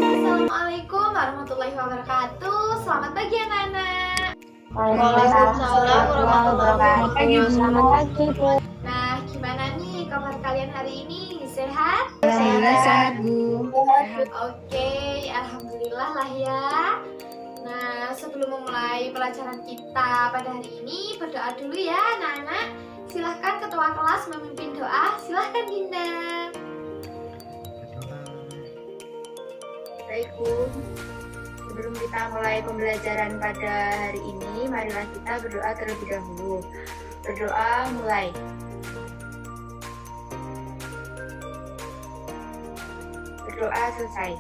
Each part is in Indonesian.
Assalamualaikum warahmatullahi wabarakatuh. Selamat pagi anak-anak. Waalaikumsalam warahmatullahi wabarakatuh. Selamat pagi, Bu. Nah, gimana nih kabar kalian hari ini? Sehat? Sehat, Bu. Oke, alhamdulillah lah ya. Nah, sebelum memulai pelajaran kita pada hari ini, berdoa dulu ya anak-anak. Silahkan ketua kelas memimpin doa. Silahkan Dinda. Baik, Bu. Sebelum kita mulai pembelajaran pada hari ini, marilah kita berdoa terlebih dahulu. Berdoa mulai. Berdoa selesai.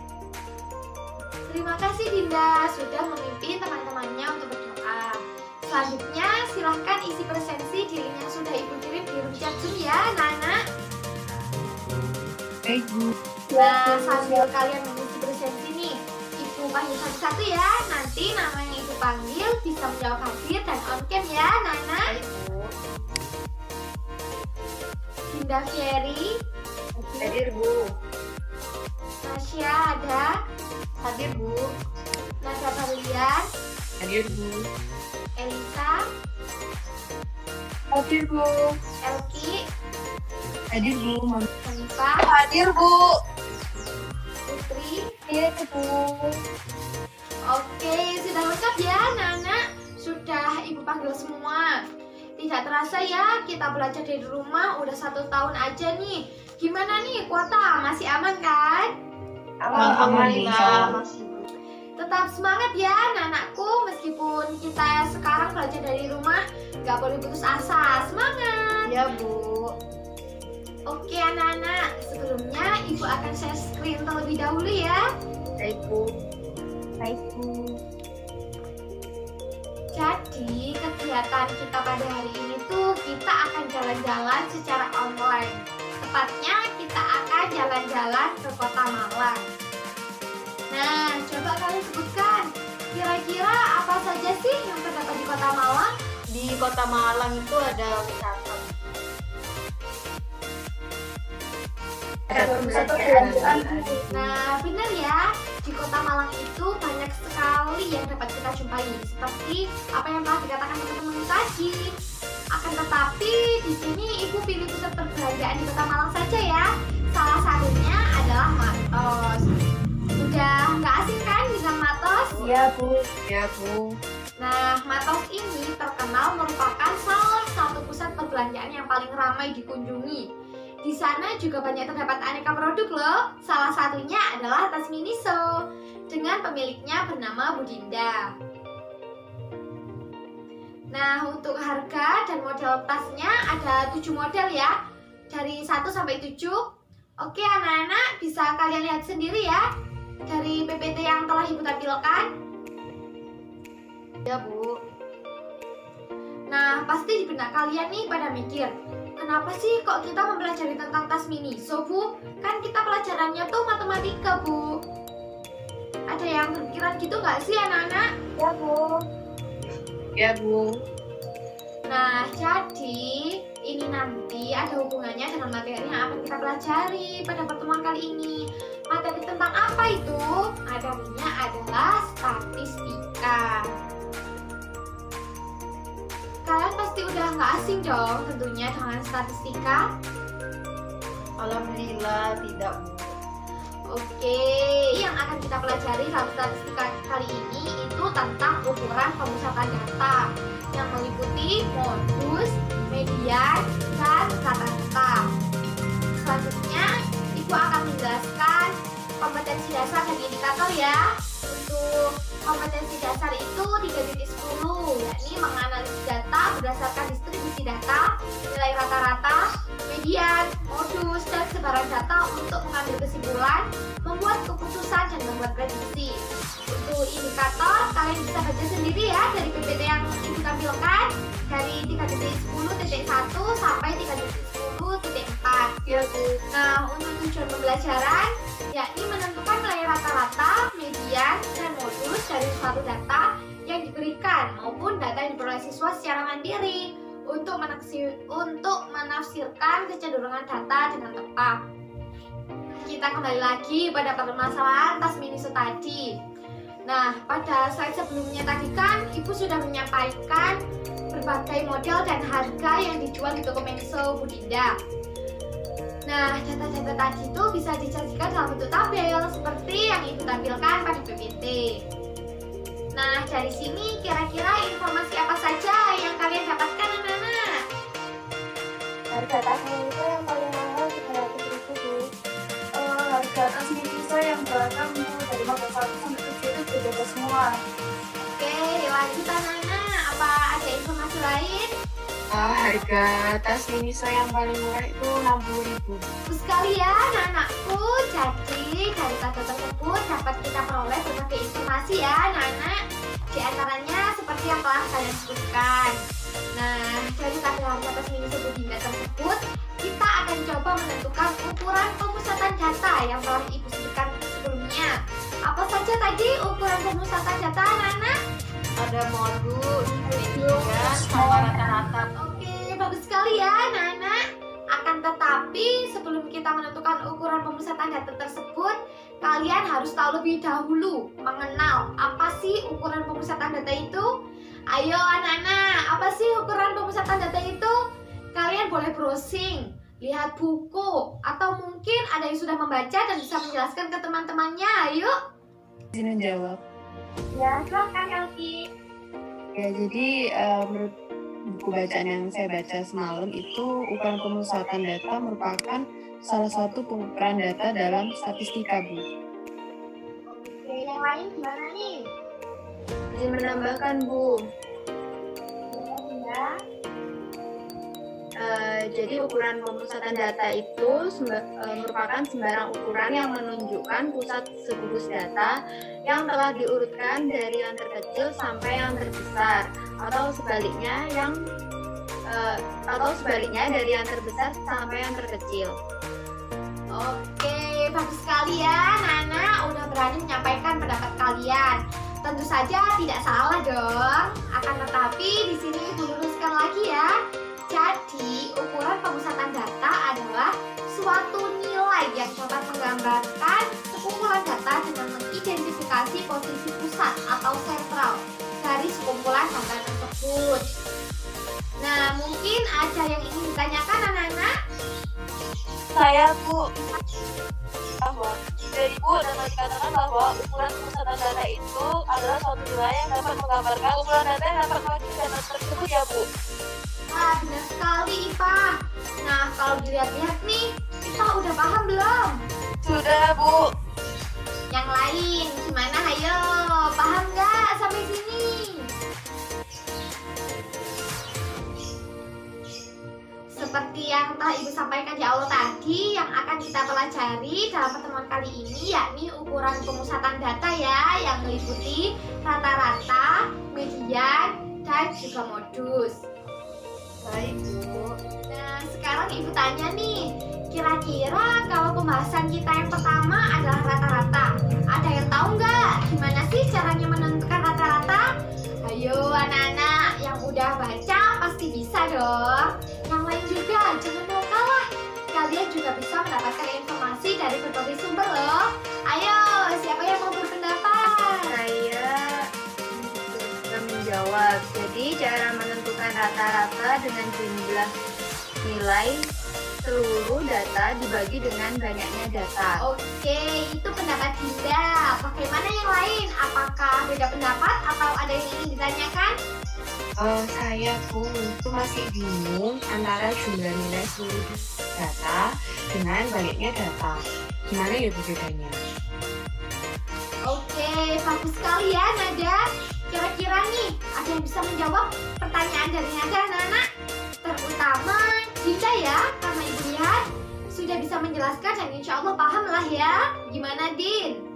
Terima kasih Dinda sudah memimpin teman-temannya untuk berdoa. Selanjutnya silahkan isi presensi di link yang sudah Ibu kirim di room chat Zoom ya anak-anak. Baik, Bu. Nah, sambil kalian mengisi presensi nih, Ibu panggil satu-satu ya. Nanti nama yang Ibu panggil bisa menjawab hadir dan on cam ya anak-anak. Dinda Fieri, Hadir, Bu. Nasya ada, Hadir, Bu. Nada Barlian, Hadir, Bu. Elisa, Hadir, Bu. Elki, Hadir, Bu. Hanifah, Hadir, Bu. Putri. Hadir, Bu. Oke, sudah lengkap ya anak-anak? Sudah Ibu panggil semua. Tidak terasa ya, kita belajar dari rumah udah 1 tahun aja nih. Gimana nih kuota? Masih aman kan? Alhamdulillah. Tetap semangat ya anak-anakku. Meskipun kita sekarang belajar dari rumah, gak boleh putus asa. Semangat! Ya, Bu. Oke anak-anak, sebelumnya Ibu akan share screen terlebih dahulu ya. Baik, Bu. Baik, Bu. Jadi kegiatan kita pada hari ini tuh kita akan jalan-jalan secara online. Tepatnya kita akan jalan-jalan ke Kota Malang. Nah, coba kalian sebutkan kira-kira apa saja sih yang terdapat di Kota Malang? Di Kota Malang itu ada wisata. Nah, benar ya. Di Kota Malang itu banyak sekali yang dapat kita jumpai. Seperti apa yang telah dikatakan teman-teman tadi. Akan tetapi di sini Ibu pilih pusat perbelanjaan di Kota Malang saja ya. Salah satunya adalah Matos. Udah nggak asing kan dengan Matos? Ya, Bu. Ya, Bu. Nah, Matos ini terkenal merupakan salah satu pusat perbelanjaan yang paling ramai dikunjungi. Di sana juga banyak terdapat aneka produk loh. Salah satunya adalah tas Miniso dengan pemiliknya bernama Bu Dinda. Nah, untuk harga dan model tasnya ada 7 model ya. Dari 1 sampai 7. Oke anak-anak, bisa kalian lihat sendiri ya dari PPT yang telah Ibu tampilkan. Ya, Bu. Nah, pasti di benak kalian nih pada mikir, kenapa sih kok kita mempelajari tentang tas Miniso, Bu? Kan kita pelajarannya tuh matematika, Bu. Ada yang berpikiran gitu nggak sih anak-anak? Ya, Bu. Ya, Bu. Nah, jadi ini nanti ada hubungannya dengan materi yang akan kita pelajari pada pertemuan kali ini. Materi tentang apa itu? Materinya adalah statistika. Kalian pasti udah nggak asing dong tentunya dengan statistika. Alhamdulillah tidak, Bu. Oke, yang akan kita pelajari dalam statistika kali ini itu tentang ukuran pemusatan data yang meliputi modus, median, dan rata-rata. Selanjutnya, Ibu akan menjelaskan kompetensi dasar dan indikator ya. Untuk kompetensi dasar itu 3.10, yakni menganalisis data berdasarkan distribusi data, nilai rata-rata, median, modus, dan sebaran data untuk mengambil kesimpulan, membuat keputusan, dan membuat prediksi. Untuk indikator, kalian bisa baca sendiri ya dari PPT yang Ibu tampilkan dari 3.10.1 sampai 3.10.4. Ya, Bu. Nah, untuk tujuan pembelajaran yakni menentukan nilai rata-rata, median, dan modus dari suatu data yang diberikan maupun data yang diperoleh siswa secara mandiri. untuk menafsirkan kecenderungan data dengan tepat. Kita kembali lagi pada permasalahan tas Miniso tadi. Nah, pada slide sebelumnya tadi kan Ibu sudah menyampaikan berbagai model dan harga yang dijual di toko Miniso Bu Dinda. Nah, data-data tadi itu bisa disajikan dalam bentuk tabel seperti yang Ibu tampilkan pada PPT. Nah, dari sini kira-kira informasi apa saja yang kalian dapatkan anak-anak? Harga tas Miniso yang paling mahal 300.000 Bu. Harga tas Miniso yang beragam Bu, dari model 1 sampai 7 itu beda semua. Oke, lanjut anak-anak. Apa ada informasi lain? Harga tas Miniso yang paling murah itu 60.000. Terus sekalian anak-anakku, jadi dari data tersebut dapat kita peroleh berbagai informasi ya anak-anak. Di antaranya seperti yang telah kalian sebutkan. Nah, dari tabel harga tas Miniso Bu Dinda tersebut, kita akan coba menentukan ukuran pemusatan data yang telah Ibu sebutkan sebelumnya. Apa saja tadi ukuran pemusatan data anak-anak? Ada modul, median, sama rata-rata. Oke, bagus sekali ya anak-anak. Akan tetapi sebelum kita menentukan ukuran pemusatan data tersebut, kalian harus tahu lebih dahulu mengenal apa sih ukuran pemusatan data itu. Ayo anak-anak, apa sih ukuran pemusatan data itu? Kalian boleh browsing, lihat buku, atau mungkin ada yang sudah membaca dan bisa menjelaskan ke teman-temannya. Ayo. Izin menjawab. Ya, silakan Elki. Ya, jadi menurut buku bacaan yang saya baca semalam itu ukuran pemusatan data merupakan salah satu pengukuran data dalam statistika, Bu. Oke, yang lain gimana nih? Izin menambahkan, Bu. Ya. Jadi ukuran pemusatan data itu merupakan sembarang ukuran yang menunjukkan pusat segugus data yang telah diurutkan dari yang terkecil sampai yang terbesar, atau sebaliknya dari yang terbesar sampai yang terkecil. Oke, bagus sekali ya Nana udah berani menyampaikan pendapat kalian. Tentu saja tidak salah dong. Akan tetapi di sini Ibu luruskan lagi ya. Jadi, ukuran pemusatan data adalah suatu nilai yang dapat menggambarkan sekumpulan data dengan mengidentifikasi posisi pusat atau sentral dari sekumpulan data tersebut. Nah, mungkin ada yang ingin ditanyakan anak-anak? Saya Bu, dari Bu dapat dikatakan bahwa ukuran pemusatan data itu adalah suatu nilai yang dapat menggambarkan ukuran data yang dapat mewakili data tersebut ya Bu. Wah, benar sekali Ipa. Nah, kalau dilihat-lihat nih, Ipa udah paham belum? Sudah Bu. Yang lain, gimana? Ayo, paham nggak sampai sini? Seperti yang telah Ibu sampaikan di awal tadi, yang akan kita pelajari dalam pertemuan kali ini yakni ukuran pemusatan data ya, yang meliputi rata-rata, median, dan juga modus. Baik Bu. Nah, sekarang Ibu tanya nih, kira-kira kalau pembahasan kita yang pertama adalah rata-rata, ada yang tahu nggak gimana sih caranya menentukan rata-rata? Ayo anak-anak yang udah baca pasti bisa dong. Yang lain juga jangan mau kalah. Kalian juga bisa mendapatkan informasi dari berbagai sumber loh. Ayo, siapa yang mau berpendapat? Saya bisa menjawab. Jadi cara menentukan rata-rata dengan jumlah nilai seluruh data dibagi dengan banyaknya data. Oke, itu pendapat Dinda. Bagaimana yang lain? Apakah beda pendapat atau ada yang ingin ditanyakan? Saya Bu, itu masih bingung antara jumlah nilai seluruh data dengan banyaknya data. Gimana ya Bu bedanya? Oke, bagus sekali ya Nada. Kira-kira nih, ada yang bisa menjawab pertanyaan dari Nada, anak-anak? Terutama Dinda ya, karena Ibu lihat sudah bisa menjelaskan dan insya Allah paham lah ya. Gimana Din?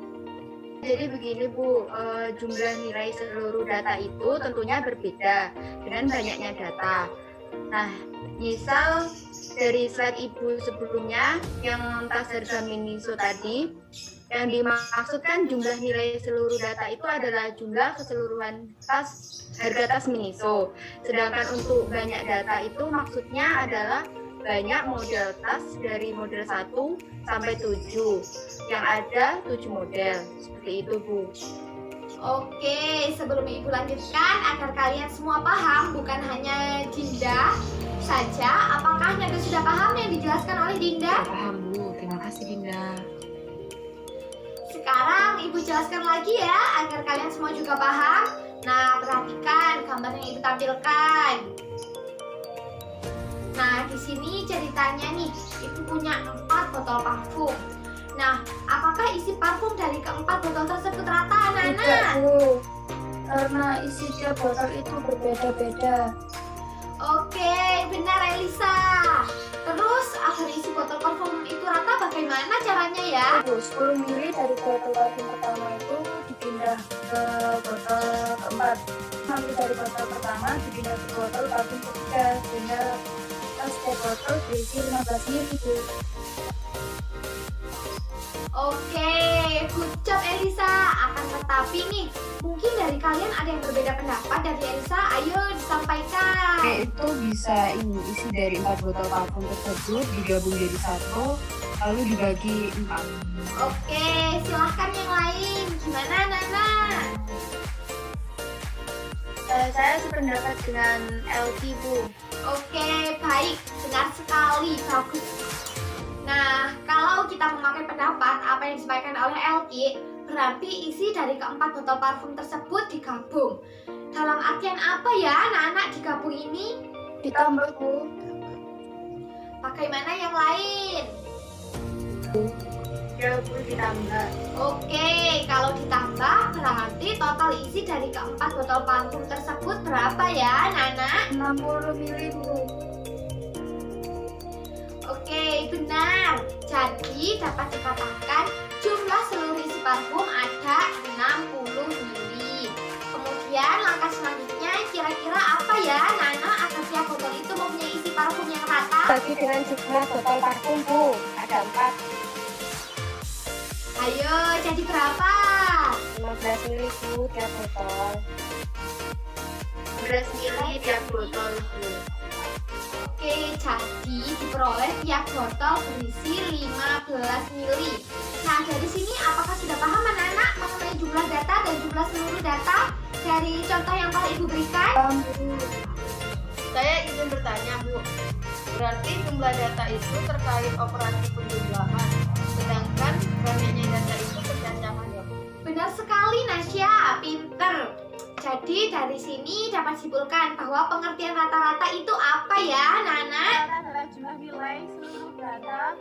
Jadi begini Bu, jumlah nilai seluruh data itu tentunya berbeda dengan banyaknya data. Nah, misal dari slide Ibu sebelumnya yang tas harga Miniso tadi, Yang dimaksudkan jumlah nilai seluruh data itu adalah jumlah keseluruhan harga tas Miniso. Sedangkan untuk banyak data itu maksudnya adalah banyak model tas dari model 1 sampai 7. Yang ada 7 model. Seperti itu, Bu. Oke, sebelum Ibu lanjutkan agar kalian semua paham, bukan hanya Dinda saja, apakah Nada sudah paham yang dijelaskan oleh Dinda? Paham, Bu. Terima kasih, Dinda. Sekarang Ibu jelaskan lagi ya, agar kalian semua juga paham. Nah, perhatikan gambar yang Ibu tampilkan. Nah, di sini ceritanya nih, Ibu punya 4 botol parfum. Nah, apakah isi parfum dari keempat botol tersebut rata, anak-anak? Tidak, Bu. Karena isi tiap botol itu berbeda-beda. Oke, benar Elisa. Terus, agar isi botol parfum itu rata bagaimana caranya ya? Bu, 10 ml dari botol parfum pertama itu dipindah ke botol keempat. 5 ml dari botol pertama dipindah ke botol parfum ketiga. Sehingga setiap botol berisi 15 ml, Bu. Oke, good job Elisa. Akan tetapi nih, mungkin dari kalian ada yang berbeda pendapat dari Elisa. Ayo disampaikan. Oke, itu bisa isi dari 4 botol parfum tersebut digabung jadi 1, lalu dibagi 4. Oke, silahkan yang lain. Gimana, Nana? Saya sependapat dengan LT, Bu. Oke, baik. Benar sekali. Bagus. Nah, kalau kita memakai pendapat apa yang disampaikan oleh Elki, berarti isi dari keempat botol parfum tersebut digabung. Dalam artian apa ya anak-anak digabung ini? Ditambah, Bu. Bagaimana yang lain? Ya, Bu, ditambah. Oke, kalau ditambah berarti total isi dari keempat botol parfum tersebut berapa ya anak-anak? 60 ml, Bu. Oke, benar. Jadi dapat dikatakan jumlah seluruh isi parfum ada 60 ml. Kemudian langkah selanjutnya kira-kira apa ya Nana agar tiap botol itu mempunyai isi parfum yang rata? Bagi dengan jumlah botol parfum, Bu. Ada 4. Ayo, jadi berapa? 15 ml, Bu, tiap botol. 15 ml tiap botol, Bu. Oke, jadi diperoleh tiap botol berisi 15 ml. Nah, dari sini apakah sudah paham anak-anak mengenai jumlah data dan jumlah seluruh data dari contoh yang telah Ibu berikan? Paham, Bu. Saya izin bertanya, Bu. Berarti jumlah data itu terkait operasi penjumlahan, sedangkan banyaknya data itu kecancangan, ya, Bu? Benar sekali Nasya, pinter. Jadi dari sini dapat simpulkan bahwa pengertian rata-rata itu apa ya, Nana? Adalah jumlah nilai seluruh data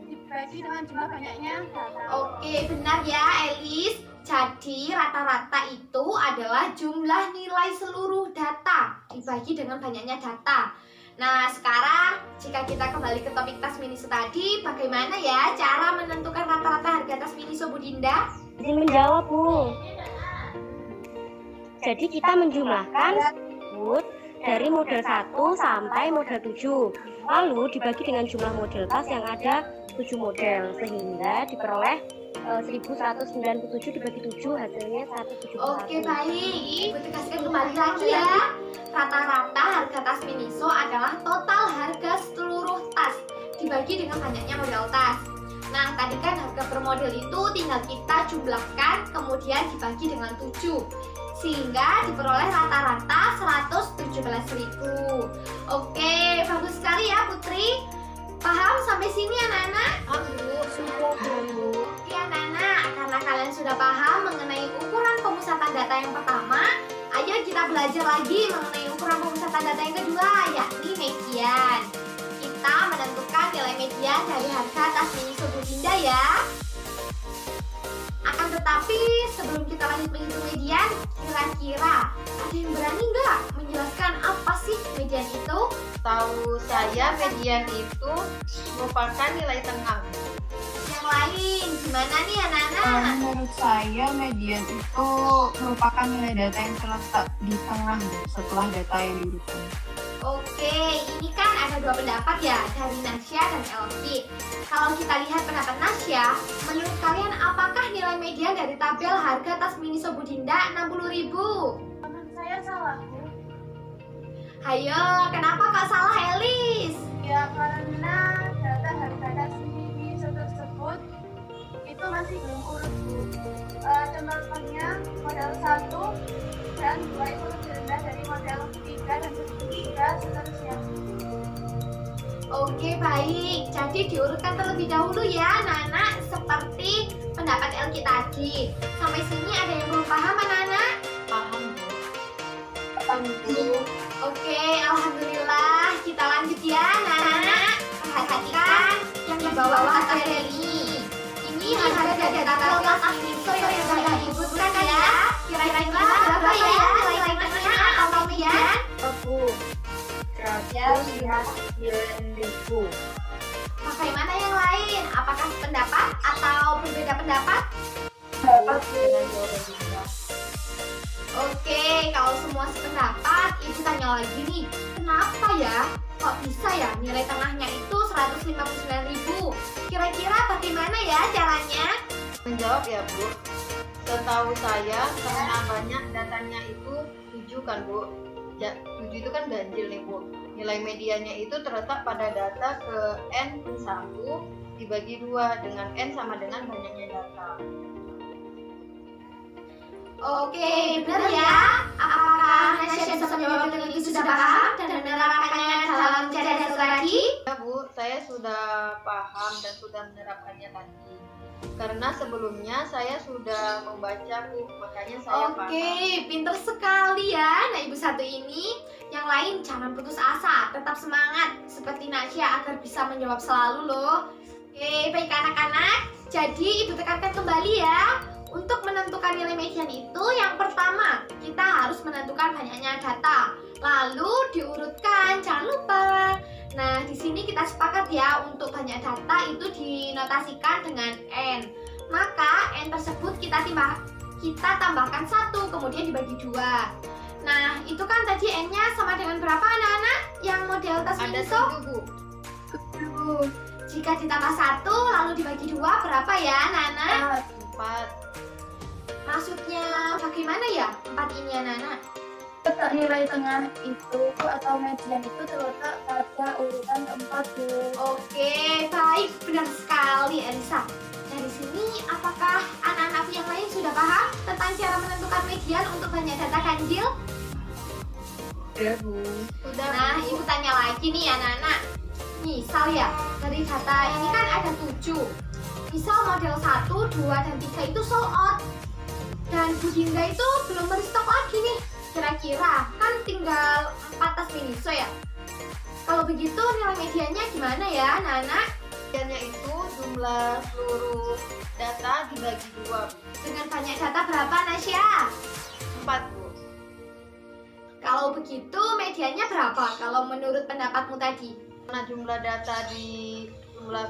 dibagi dengan jumlah banyaknya data. Oke, benar ya, Elis. Jadi rata-rata itu adalah jumlah nilai seluruh data dibagi dengan banyaknya data. Nah, sekarang jika kita kembali ke topik tas Miniso tadi, bagaimana ya cara menentukan rata-rata harga tas Miniso, Bu Dinda? Izin menjawab, Bu. Jadi kita menjumlahkan dari model 1 sampai model 7. Lalu dibagi dengan jumlah model tas yang ada 7 model, sehingga diperoleh 1197 dibagi 7 hasilnya 171. Oke, baik. Ibu tegaskan kembali lagi ya. Rata-rata harga tas Miniso adalah total harga seluruh tas dibagi dengan banyaknya model tas. Nah, tadi kan harga per model itu tinggal kita jumlahkan kemudian dibagi dengan 7. Sehingga diperoleh rata-rata 117.000. Oke, bagus sekali ya Putri. Paham sampai sini anak-anak? Paham, Bu. Oke anak-anak, karena kalian sudah paham mengenai ukuran pemusatan data yang pertama, ayo kita belajar lagi mengenai ukuran pemusatan data yang kedua, yakni median. Kita menentukan nilai median dari harga tas Miniso Bu Dinda ya. Akan tetapi sebelum kita lanjut menghitung median, kira-kira ada yang berani nggak menjelaskan apa sih median itu? Tahu saya median itu merupakan nilai tengah. Yang lain gimana nih anak-anak? Menurut saya median itu merupakan nilai data yang terletak di tengah setelah data yang diurutkan. Oke, ini kan ada dua pendapat ya dari Nasya dan Elvi. Kalau kita lihat pendapat Nasya, menurut kalian apakah nilai median dari tabel harga tas Miniso Budinda 60.000? Menurut saya salah, Bu. Hayo, kenapa kok salah Elis? Ya karena data harga tas Miniso tersebut itu masih belum urut, Bu. Contohnya model 1 dan 2 itu lebih rendah dari model 3 dan ketiga seterusnya. Oke, baik. Jadi diurutkan terlebih dahulu ya, Nana, seperti pendapat Elki tadi. Sampai sini ada yang belum paham, Nana? Paham, Bu. Oke, alhamdulillah. Kita lanjut ya, Nana. Perhatikan yang di bawah tabel ini. Ini harga dari tabel tas Miniso yang sudah diurutkan ya. Kira-kira berapa ya nilai tengahnya atau median? Bu, 159.000. Bagaimana yang lain? Apakah pendapat atau berbeda pendapat? Oke, kalau semua sependapat, Ibu tanya lagi nih, kenapa ya? Kok bisa ya nilai tengahnya itu 159.000? Kira-kira bagaimana ya caranya? Menjawab ya, Bu. Setahu saya karena banyak datanya itu 7 kan, Bu. 7 itu kan ganjil nih, Bu. Nilai mediannya itu terletak pada data ke N+1 dibagi 2 dengan N sama dengan banyaknya data. Oke, benar ya. Apakah Nasya bisa menjawab dengan itu sudah paham dan menerapkannya dalam mencari hasil lagi? Ya, Bu, saya sudah paham dan sudah menerapkannya tadi. Karena sebelumnya saya sudah membaca, Bu, makanya saya paham. Oke, pinter sekali ya Nah Ibu satu ini. Yang lain jangan putus asa, tetap semangat seperti Nasya agar bisa menjawab selalu loh. Oke, baik anak-anak. Jadi Ibu tekankan kembali ya. Untuk menentukan nilai median itu yang pertama, kita harus menentukan banyaknya data. Lalu diurutkan, jangan lupa. Nah, di sini kita sepakat ya untuk banyak data itu dinotasikan dengan N. Maka N tersebut kita tambahkan 1, kemudian dibagi 2. Nah, itu kan tadi N-nya sama dengan berapa anak-anak? Yang model tas Ada Miniso? 7, Bu. 7. Jika ditambah 1 lalu dibagi 2 berapa ya Nana? 4. Maksudnya bagaimana ya 4 ini anak-anak? Letak nilai tengah itu atau median itu terletak pada urutan keempat, Bu. Oke, baik, benar sekali Elisa. Dari sini apakah anak-anak yang lain sudah paham tentang cara menentukan median untuk banyak data ganjil? Ya, Bu. Sudah, Nah, Bu. Ibu tanya lagi nih anak-anak. Misal ya, dari data ini kan ada 7. Misal model 1, 2, dan 3 itu sold out. Dan Budinda itu belum berstok lagi nih. Kira-kira kan tinggal 4 tas Miniso ya. Kalau begitu nilai mediannya gimana ya Nana? Mediannya itu jumlah seluruh data dibagi 2, Bu. Dengan banyak data berapa Nasya? 4, Bu. Kalau begitu mediannya berapa kalau menurut pendapatmu tadi? Karena jumlah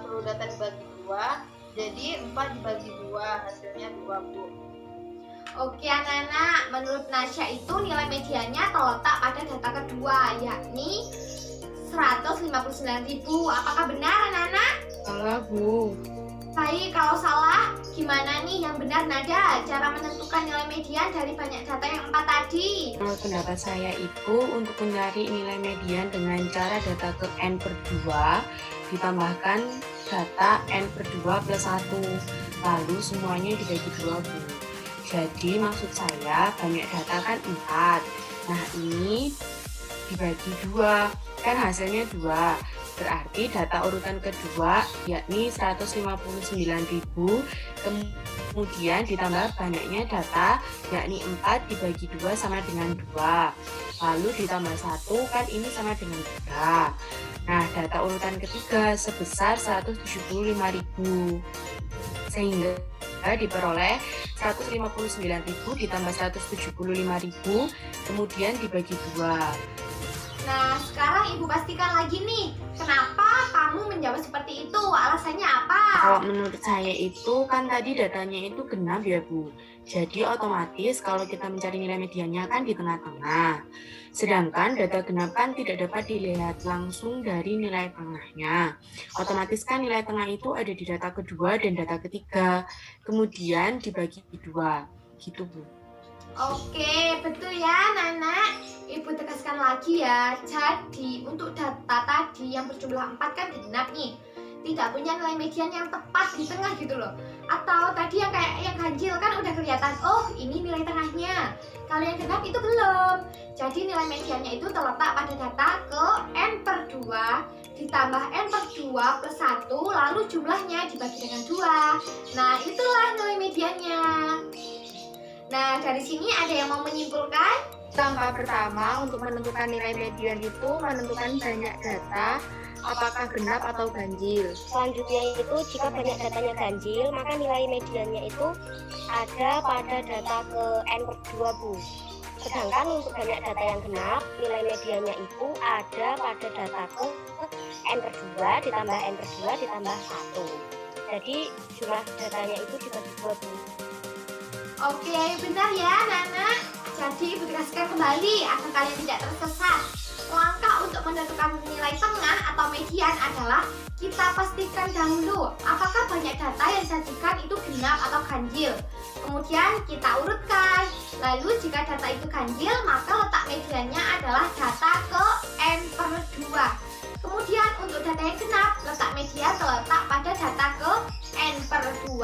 seluruh data dibagi 2, jadi 4 dibagi 2, hasilnya 2, Bu. Oke anak-anak, menurut Nasya itu nilai mediannya terletak pada data kedua, yakni 159.000. Apakah benar anak-anak? Salah, Bu. Baik, kalau salah, gimana nih yang benar Nada? Cara menentukan nilai median dari banyak data yang 4 tadi. Menurut pendapat saya itu untuk mencari nilai median dengan cara data ke N/2 ditambahkan data N/2 plus 1. Lalu semuanya dibagi 2, Bu. Jadi maksud saya banyak data kan 4. Nah ini dibagi 2, kan hasilnya 2. Berarti data urutan kedua yakni 159.000, kemudian ditambah banyaknya data yakni 4 dibagi 2 sama dengan 2. Lalu ditambah 1 kan ini sama dengan 3. Nah data urutan ketiga sebesar 175.000. Sehingga diperoleh 159.000 ditambah 175.000 kemudian dibagi 2. Nah, sekarang Ibu pastikan lagi nih, kenapa kamu menjawab seperti itu? Alasannya apa? Kalau menurut saya itu kan tadi datanya itu genap ya, Bu. Jadi otomatis kalau kita mencari nilai mediannya kan di tengah-tengah. Sedangkan data genap kan tidak dapat dilihat langsung dari nilai tengahnya. Otomatis kan nilai tengah itu ada di data kedua dan data ketiga, kemudian dibagi dua, gitu Bu. Oke, betul ya Nana. Ibu tegaskan lagi ya. Jadi untuk data tadi yang berjumlah 4 kan genap nih, tidak punya nilai median yang tepat di tengah gitu loh. Atau tadi yang kayak yang ganjil kan udah kelihatan, oh ini nilai tengahnya. Kalau yang genap itu belum. Jadi nilai mediannya itu terletak pada data ke n/2 ditambah n/2 plus 1, lalu jumlahnya dibagi dengan 2. Nah itulah nilai mediannya. Nah, dari sini ada yang mau menyimpulkan? Langkah pertama untuk menentukan nilai median itu menentukan banyak data, apakah genap atau ganjil. Selanjutnya itu jika banyak datanya ganjil, maka nilai mediannya itu ada pada data ke n/2 Bu. Sedangkan untuk banyak data yang genap, nilai mediannya itu ada pada data ke n/2 ditambah n/2 ditambah 1. Jadi jumlah datanya itu dibagi 2 Bu. Oke, benar ya Nana. Jadi ibu tegaskan kembali agar kalian tidak tersesat. Langkah untuk menentukan nilai tengah atau median adalah kita pastikan dahulu apakah banyak data yang disajikan itu genap atau ganjil. Kemudian kita urutkan. Lalu jika data itu ganjil, maka letak mediannya adalah data ke n/2. Kemudian untuk data yang genap, letak median terletak pada data ke n/2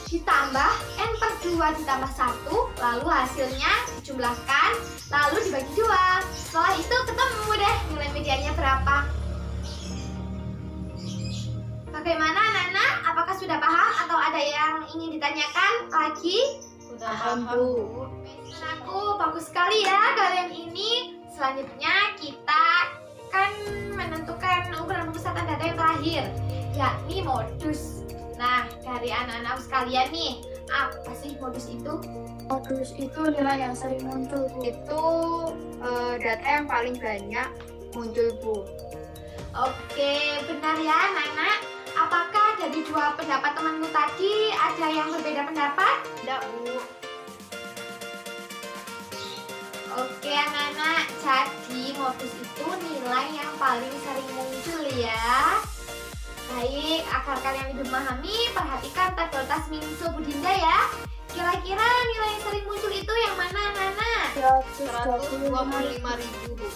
ditambah n/2 ditambah 1, lalu hasilnya dijumlahkan, lalu dibagi 2. Setelah itu ketemu deh nilai mediannya berapa. Bagaimana Nana? Apakah sudah paham atau ada yang ingin ditanyakan lagi? Sudah Paham, paham Bu. Bu. Aku bagus sekali ya kalian ini. Selanjutnya kita akan menentukan ukuran pemusatan data yang terakhir, yakni modus. Nah, dari anak-anak sekalian nih, apa sih modus itu? Modus itu nilai yang sering muncul Bu. Itu data yang paling banyak muncul Bu. Oke, benar ya Nana. Apakah dari dua pendapat temanmu tadi ada yang berbeda pendapat? Tidak Bu. Oke anak-anak, jadi modus itu nilai yang paling sering muncul ya. Baik, agar kalian lebih memahami, perhatikan tabel tas Minso Budinda ya. Kira-kira nilai yang sering muncul itu yang mana Nana? 125.000 Bu.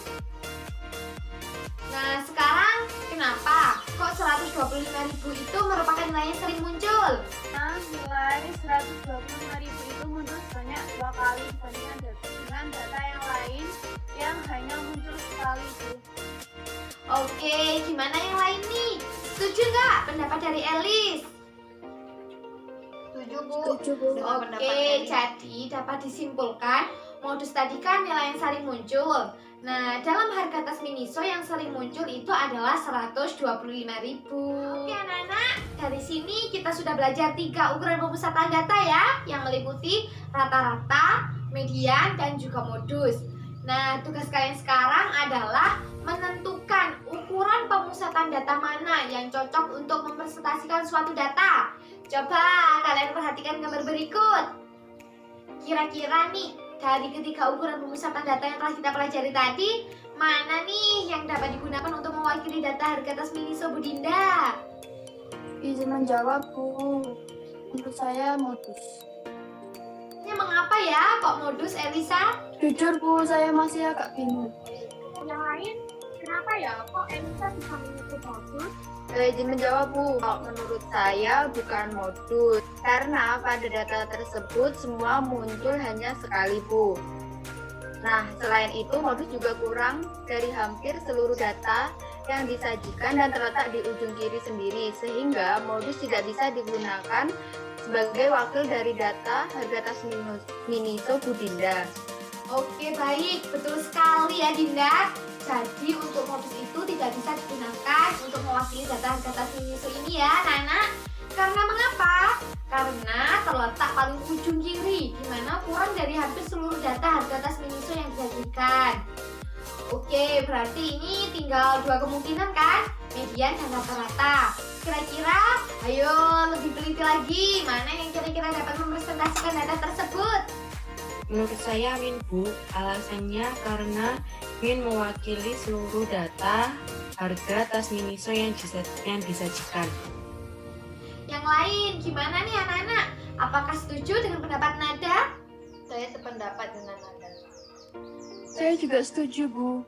Nah sekarang kenapa? Kok 125.000 itu merupakan nilai yang sering muncul? Nah, nilai 125.000 itu muncul sebanyak 2 kali dibandingkan dengan data yang lain yang hanya muncul sekali Bu. Oke, gimana yang lain nih? Setuju nggak pendapat dari Elis? Setuju Bu. Setuju Bu. Dengan pendapat Oke, Eli. jadi dapat disimpulkan modus tadi kan nilai yang sering muncul. Nah, dalam harga tas Miniso yang sering muncul itu adalah 125.000. Oke anak-anak, dari sini kita sudah belajar 3 ukuran pemusatan data ya, yang meliputi rata-rata, median, dan juga modus. Nah, tugas kalian sekarang adalah menentukan ukuran pemusatan data mana yang cocok untuk mempresentasikan suatu data. Coba kalian perhatikan gambar berikut. Kira-kira nih, dari ketiga ukuran pemusatan data yang telah kita pelajari tadi, mana nih yang dapat digunakan untuk mewakili data harga tas Miniso Budinda? Izin menjawab Bu. Menurut saya modus. Ini mengapa ya kok modus, Elisa? Jujur Bu, saya masih agak bingung. Yang lain, kenapa ya kok Elisa bisa menyebut modus? Izin menjawab Bu, kalau menurut saya bukan modus, karena pada data tersebut semua muncul hanya sekali Bu. Nah, selain itu modus juga kurang dari hampir seluruh data yang disajikan dan terletak di ujung kiri sendiri, sehingga modus tidak bisa digunakan sebagai wakil dari data harga tas Miniso Budinda. Oke baik, betul sekali ya Dinda. Jadi untuk modus itu tidak bisa digunakan untuk mewakili data harga tas Miniso ini ya Nana. Karena mengapa? Karena terletak paling ujung kiri, di mana kurang dari hampir seluruh data harga tas Miniso yang disajikan. Oke, berarti ini tinggal 2 kemungkinan kan? Median dan rata-rata. Kira-kira, ayo lebih teliti lagi, mana yang kira-kira dapat mempresentasikan data tersebut? Menurut saya Min Bu, alasannya karena Min mewakili seluruh data harga tas Miniso yang disajikan. Yang lain, gimana nih anak-anak? Apakah setuju dengan pendapat Nada? Saya sependapat dengan Nada. Saya juga setuju, Bu.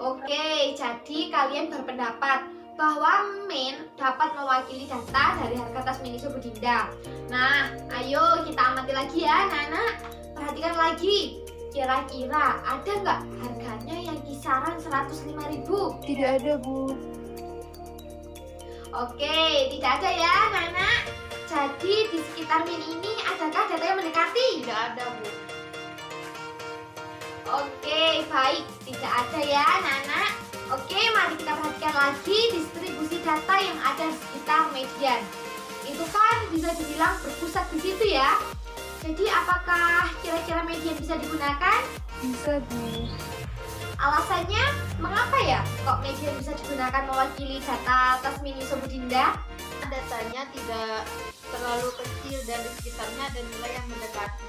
Oke, jadi kalian berpendapat bahwa Min dapat mewakili data dari harga tas Miniso Budinda. Nah, ayo kita amati lagi ya anak-anak. Perhatikan lagi, kira-kira ada nggak harganya yang kisaran 105.000? Tidak ada, Bu. Oke, tidak ada ya anak-anak. Jadi di sekitar Min ini adakah data yang mendekati? Tidak ada, Bu. Oke, baik. Tidak ada ya anak-anak. Oke, mari kita perhatikan lagi distribusi data yang ada di sekitar median. Itu kan bisa dibilang berpusat di situ ya. Jadi apakah kira-kira median bisa digunakan? Bisa, Bu. Alasannya mengapa ya kok median bisa digunakan mewakili data tas Miniso Budinda? Datanya tidak terlalu kecil dan di sekitarnya ada nilai yang mendekati.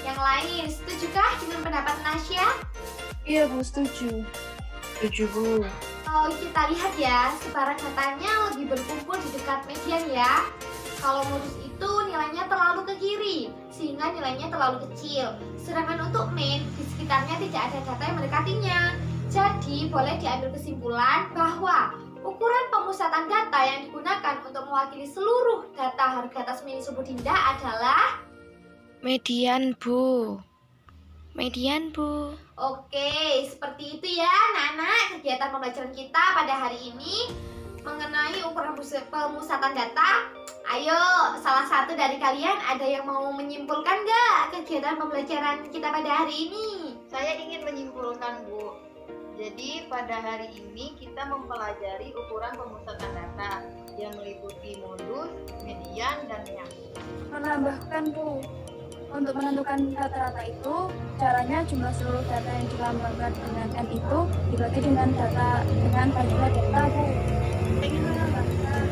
Yang lain, setujukah dengan pendapat Nasya? Iya, Bu, setuju. Setuju Bu. Kalau kita lihat ya, sebaran datanya lebih berkumpul di dekat median ya. Kalau modus itu nilainya terlalu ke kiri, sehingga nilainya terlalu kecil. Sedangkan untuk min, di sekitarnya tidak ada data yang mendekatinya. Jadi, boleh diambil kesimpulan bahwa ukuran pemusatan data yang digunakan untuk mewakili seluruh data harga tas Miniso Budinda adalah Median, Bu. Median, Bu. Oke, seperti itu ya anak-anak kegiatan pembelajaran kita pada hari ini mengenai ukuran pemusatan data. Ayo, salah satu dari kalian ada yang mau menyimpulkan nggak kegiatan pembelajaran kita pada hari ini? Saya ingin menyimpulkan, Bu. Jadi pada hari ini kita mempelajari ukuran pemusatan data yang meliputi modus, median, dan yang. Menambahkan, Bu, untuk menentukan rata-rata itu, caranya jumlah seluruh data yang dilambangkan dengan N itu dibagi dengan banyaknya data, Bu. Ingin menambahkan,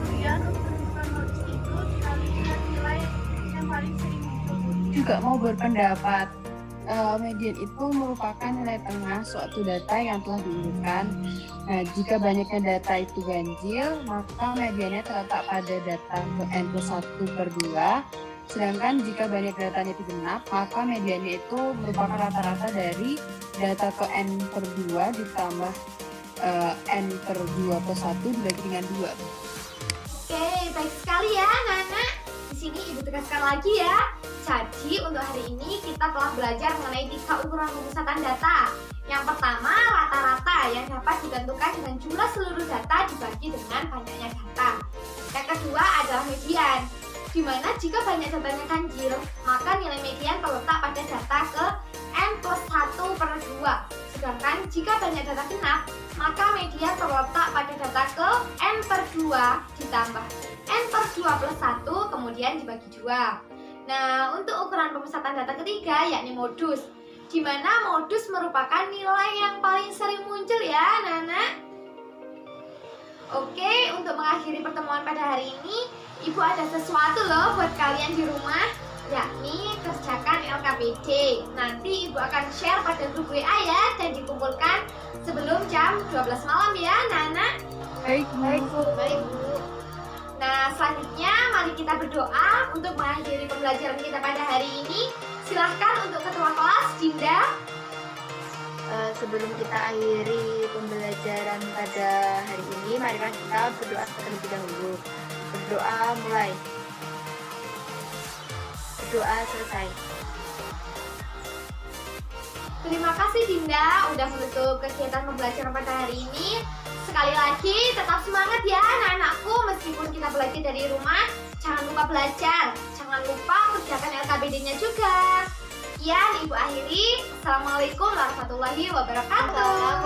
kemudian untuk menentukan modus itu dikalikan nilai yang paling sering muncul. Juga mau berpendapat, median itu merupakan nilai tengah suatu data yang telah diurutkan. Nah, jika banyaknya data itu ganjil, maka mediannya terletak pada data ke N+1/2. Sedangkan jika banyak datanya itu genap, maka mediannya itu merupakan rata-rata dari data ke N/2 ditambah N/2+1 dibagi dengan 2. Oke, baik sekali ya anak-anak. Di sini Ibu tegaskan lagi ya. Jadi untuk hari ini kita telah belajar mengenai 3 ukuran pemusatan data. Yang pertama, rata-rata yang dapat ditentukan dengan jumlah seluruh data dibagi dengan banyaknya data. Yang kedua adalah median, di mana jika banyak datanya ganjil, maka nilai median terletak pada data ke N+1/2. Sedangkan jika banyak data genap, maka median terletak pada data ke N/2 ditambah N/2+1 kemudian dibagi 2. Nah, untuk ukuran pemusatan data ketiga yakni modus, di mana modus merupakan nilai yang paling sering muncul ya anak-anak. Oke, untuk mengakhiri pertemuan pada hari ini, Ibu ada sesuatu loh buat kalian di rumah, yakni kerjakan LKPD. Nanti Ibu akan share pada grup WA ya, dan dikumpulkan sebelum jam 12 malam ya anak-anak. Baik, Bu. Nah, selanjutnya mari kita berdoa untuk mengakhiri pembelajaran kita pada hari ini. Silahkan untuk ketua kelas, Dinda. Sebelum kita akhiri pembelajaran pada hari ini, marilah kita berdoa terlebih dahulu. Berdoa mulai. Berdoa selesai. Terima kasih Dinda udah menutup kegiatan pembelajaran pada hari ini. Sekali lagi tetap semangat ya anak-anakku, meskipun kita belajar dari rumah, jangan lupa belajar, jangan lupa kerjakan LKPD-nya juga. Sekian Ibu akhiri. Assalamualaikum warahmatullahi wabarakatuh.